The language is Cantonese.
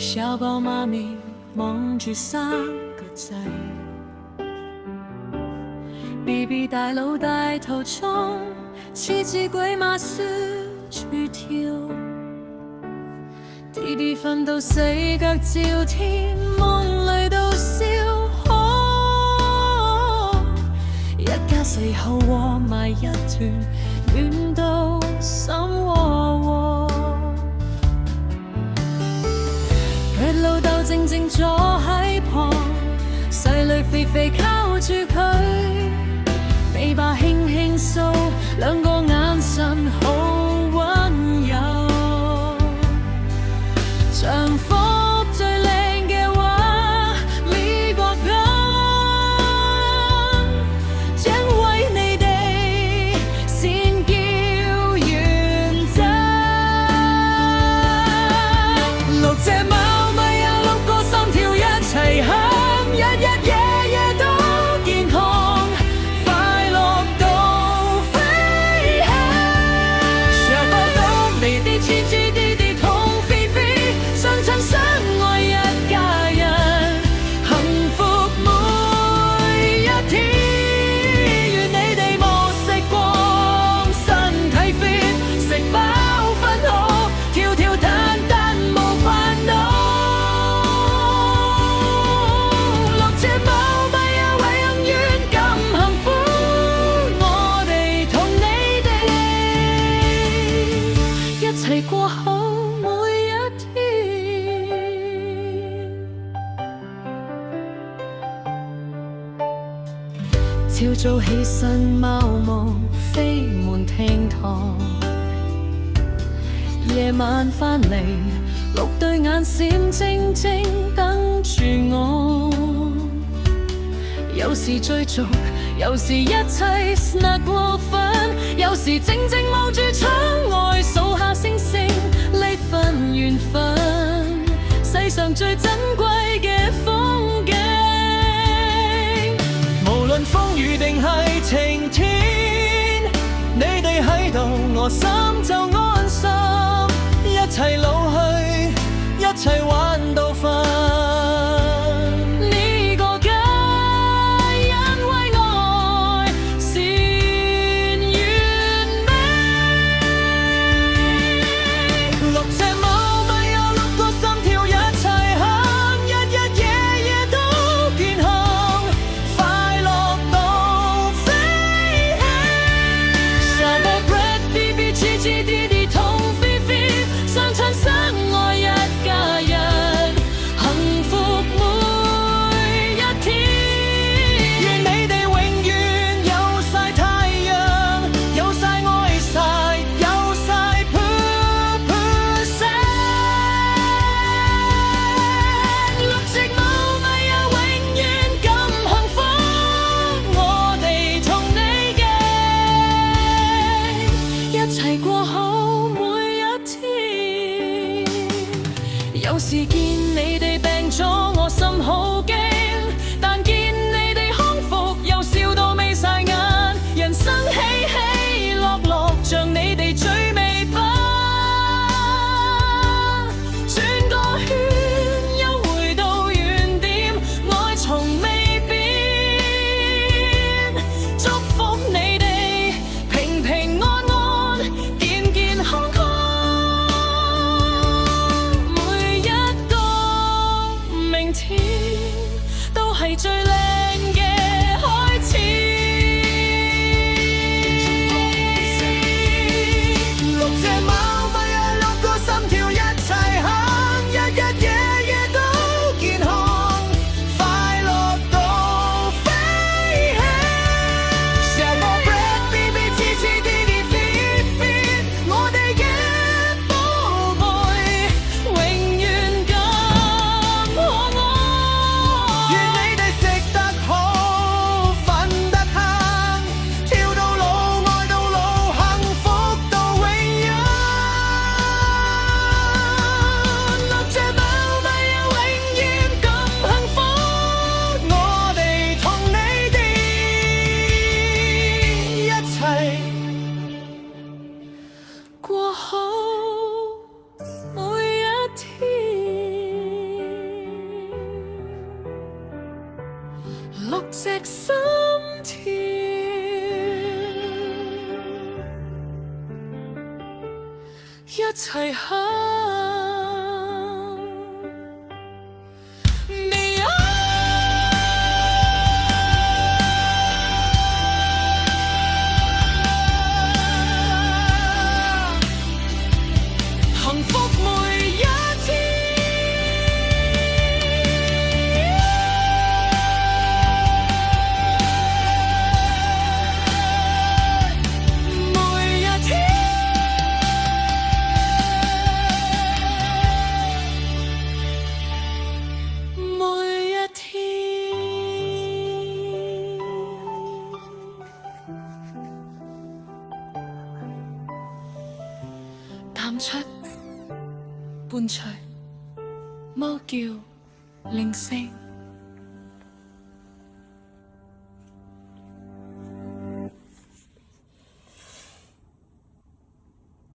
小寶媽咪望住3個仔，BB 大佬大頭衝，似隻鬼馬四處跳，弟弟瞓到四腳朝天，夢裏都笑呵，一家4口窩埋一團，暖到心窩窩。佢老豆靜靜坐喺旁，細女肥肥靠住佢，尾巴輕輕掃，兩個眼神好溫柔。丈夫最靚嘅話，美國人將為你哋先叫完整。6隻貓咪有6個心跳一齊響，日日夜夜都健康，快樂到飛起。小寶寶你的親親弟弟同肥肥，相親相愛一家人，幸福每一天。願你哋冇食光，身體 fit， 食飽瞓好，跳跳彈彈冇煩惱。6隻貓咪啊，永遠咁幸福，我哋同你哋一齊過好每一天。朝早起身，貓毛飛滿廳堂，夜晚返嚟，6對眼閃晶晶等住我。有時追逐，有時一齊 snack 過分，有時靜靜望住窗外數下星星，呢份緣分，世上最珍貴嘅風景。無論風雨定係晴天，你哋喺度，我心就安心。一齊老去，一齊玩到瞓。呢個家因為愛善完美。6隻貓咪有6個心跳一齊響，日日夜夜都健康，快樂到飛起。小寶 Red BB 黐黐弟弟同肥肥，相親相愛一家人，幸福每一天。願你哋永遠有晒太陽，有晒愛晒，有晒噗噗聲。6隻貓咪啊，永遠咁幸福，我哋同你嘅一齊過好每一天。有時見你哋病咗，我心好驚，但見你哋康復又笑到眯晒眼，人生起起落落，像你哋最尾巴，轉個圈又回到原點，愛從未變。祝福你哋平平安安，健健康康，每一個明天。齊享。幸福每一天，每一天，每一天，淡出伴隨，貓叫鈴聲。